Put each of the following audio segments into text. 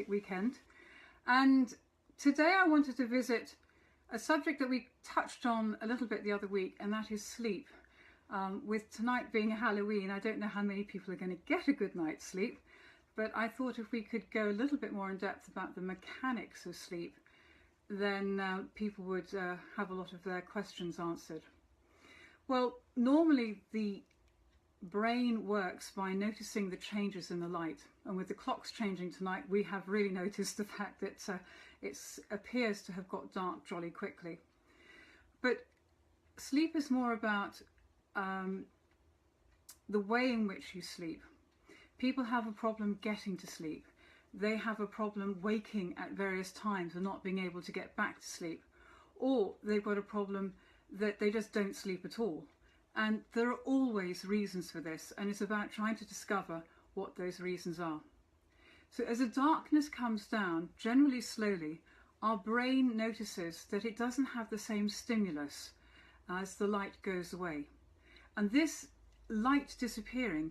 fantastic weekend, and today I wanted to visit a subject that we touched on a little bit the other week, and that is sleep. With tonight being Halloween, I don't know how many people are going to get a good night's sleep, but I thought if we could go a little bit more in depth about the mechanics of sleep, then people would have a lot of their questions answered. Well, normally the brain works by noticing the changes in the light, and with the clocks changing tonight, we have really noticed the fact that it appears to have got dark jolly quickly. But sleep is more about the way in which you sleep. People have a problem getting to sleep. They have a problem waking at various times and not being able to get back to sleep, or they've got a problem that they just don't sleep at all. And there are always reasons for this, and it's about trying to discover what those reasons are. So as the darkness comes down, generally slowly, our brain notices that it doesn't have the same stimulus as the light goes away. And this light disappearing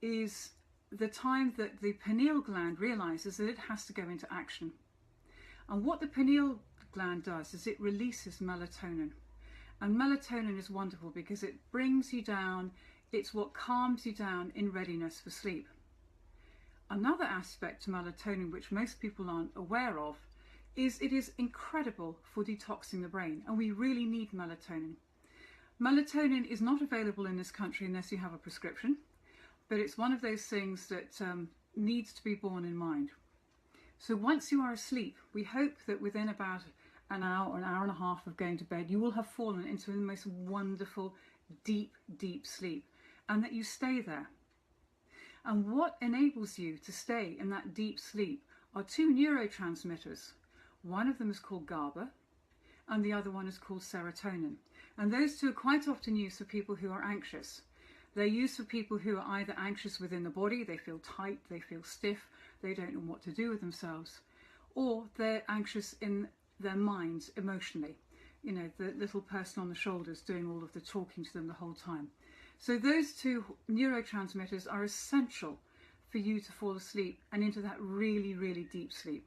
is the time that the pineal gland realizes that it has to go into action. And what the pineal gland does is it releases melatonin. And melatonin is wonderful because it brings you down, it's what calms you down in readiness for sleep. Another aspect to melatonin, which most people aren't aware of, is it is incredible for detoxing the brain, and we really need melatonin. Melatonin is not available in this country unless you have a prescription, but it's one of those things that needs to be borne in mind. So once you are asleep, we hope that within about an hour and a half of going to bed, you will have fallen into the most wonderful, deep, deep sleep, and that you stay there. And what enables you to stay in that deep sleep are two neurotransmitters. One of them is called GABA, and the other one is called serotonin. And those two are quite often used for people who are anxious. They're used for people who are either anxious within the body, they feel tight, they feel stiff, they don't know what to do with themselves, or they're anxious in their minds emotionally, you know, the little person on the shoulders doing all of the talking to them the whole time. So those two neurotransmitters are essential for you to fall asleep and into that really, really deep sleep.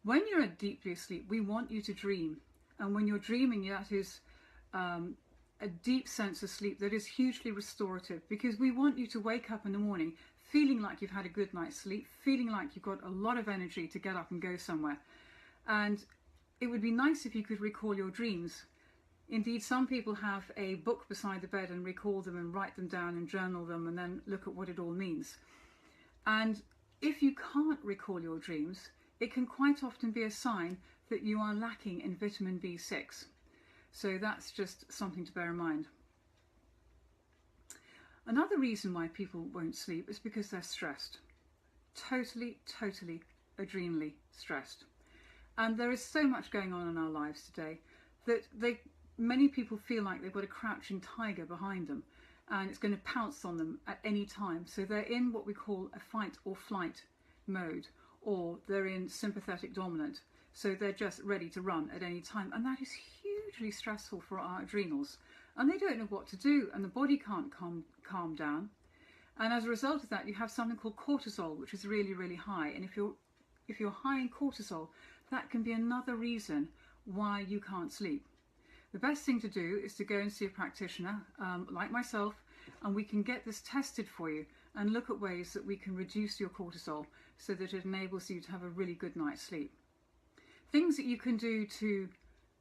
When you're deeply asleep, we want you to dream. And when you're dreaming, that is a deep sense of sleep that is hugely restorative, because we want you to wake up in the morning feeling like you've had a good night's sleep, feeling like you've got a lot of energy to get up and go somewhere. And it would be nice if you could recall your dreams. Indeed, some people have a book beside the bed and recall them and write them down and journal them and then look at what it all means. And if you can't recall your dreams, it can quite often be a sign that you are lacking in vitamin B6. So that's just something to bear in mind. Another reason why people won't sleep is because they're stressed. Totally, totally adrenally stressed. And there is so much going on in our lives today that many people feel like they've got a crouching tiger behind them and it's going to pounce on them at any time. So they're in what we call a fight or flight mode, or they're in sympathetic dominant. So they're just ready to run at any time. And that is hugely stressful for our adrenals. And they don't know what to do, and the body can't calm down. And as a result of that, you have something called cortisol, which is really, really high. And if you're high in cortisol, that can be another reason why you can't sleep. The best thing to do is to go and see a practitioner like myself, and we can get this tested for you and look at ways that we can reduce your cortisol so that it enables you to have a really good night's sleep. Things that you can do to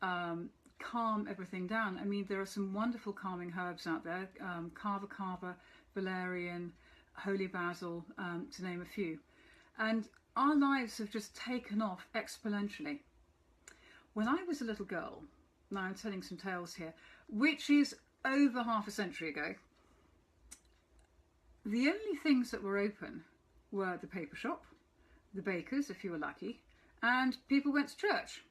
calm everything down. I mean, there are some wonderful calming herbs out there, kava, valerian, holy basil, to name a few. And our lives have just taken off exponentially. When I was a little girl, now I'm telling some tales here, which is over half a century ago, the only things that were open were the paper shop, the bakers if you were lucky, and people went to church.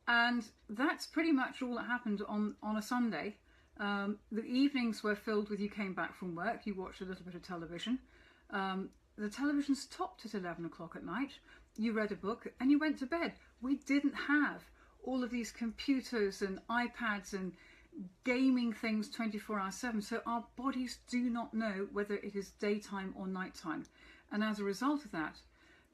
And that's pretty much all that happened on a Sunday. The evenings were filled with you came back from work, you watched a little bit of television. The television stopped at 11 o'clock at night, you read a book and you went to bed. We didn't have all of these computers and iPads and gaming things 24/7, so our bodies do not know whether it is daytime or nighttime. And as a result of that,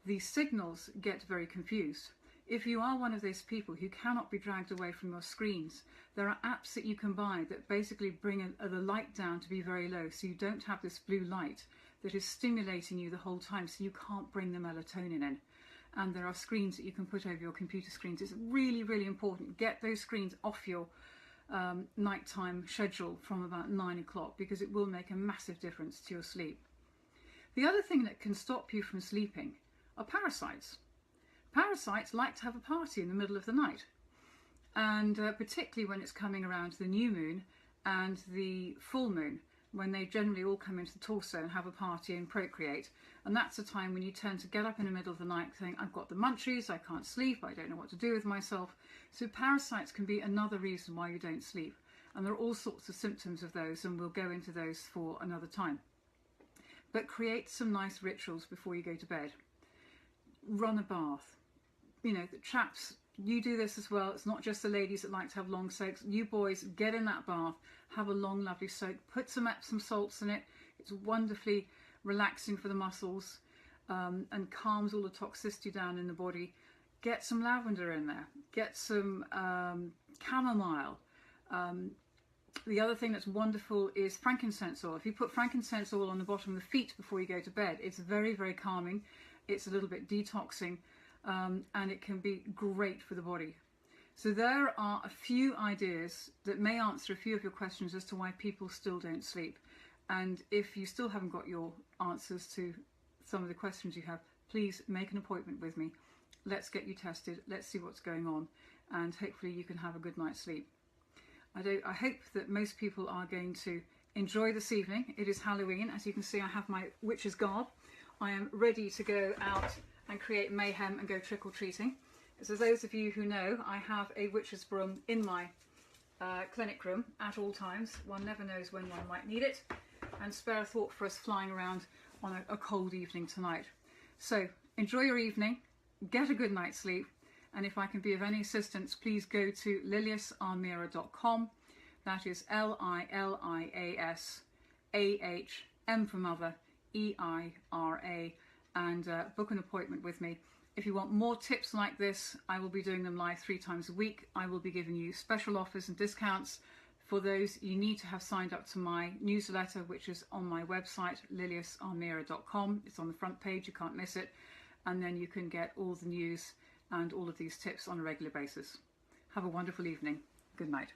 the signals get very confused. If you are one of those people who cannot be dragged away from your screens, there are apps that you can buy that basically bring the light down to be very low, so you don't have this blue light that is stimulating you the whole time, so you can't bring the melatonin in. And there are screens that you can put over your computer screens. It's really, really important. Get those screens off your nighttime schedule from about 9 o'clock, because it will make a massive difference to your sleep. The other thing that can stop you from sleeping are parasites. Parasites like to have a party in the middle of the night, and particularly when it's coming around the new moon and the full moon, when they generally all come into the torso and have a party and procreate. And that's a time when you tend to get up in the middle of the night saying, I've got the munchies, I can't sleep, I don't know what to do with myself. So parasites can be another reason why you don't sleep. And there are all sorts of symptoms of those, and we'll go into those for another time. But create some nice rituals before you go to bed. Run a bath. You know, the chaps, you do this as well. It's not just the ladies that like to have long soaks. You boys, get in that bath, have a long, lovely soak, put some Epsom salts in it. It's wonderfully relaxing for the muscles, and calms all the toxicity down in the body. Get some lavender in there. Get some chamomile. The other thing that's wonderful is frankincense oil. If you put frankincense oil on the bottom of the feet before you go to bed, it's very, very calming. It's a little bit detoxing. And it can be great for the body. So there are a few ideas that may answer a few of your questions as to why people still don't sleep. And if you still haven't got your answers to some of the questions you have, please make an appointment with me. Let's get you tested. Let's see what's going on, and hopefully you can have a good night's sleep. I hope that most people are going to enjoy this evening. It is Halloween. As you can see, I have my witch's garb. I am ready to go out and create mayhem and go trick-or-treating. So those of you who know, I have a witch's broom in my clinic room at all times. One never knows when one might need it, and spare a thought for us flying around on a cold evening tonight. So enjoy your evening, get a good night's sleep, and if I can be of any assistance, please go to liliasalmira.com. That is Lilias, M for mother, EIRA, and book an appointment with me. If you want more tips like this, I will be doing them live 3 times a week. I will be giving you special offers and discounts. For those, you need to have signed up to my newsletter, which is on my website, liliasalmira.com. It's on the front page, you can't miss it. And then you can get all the news and all of these tips on a regular basis. Have a wonderful evening. Good night.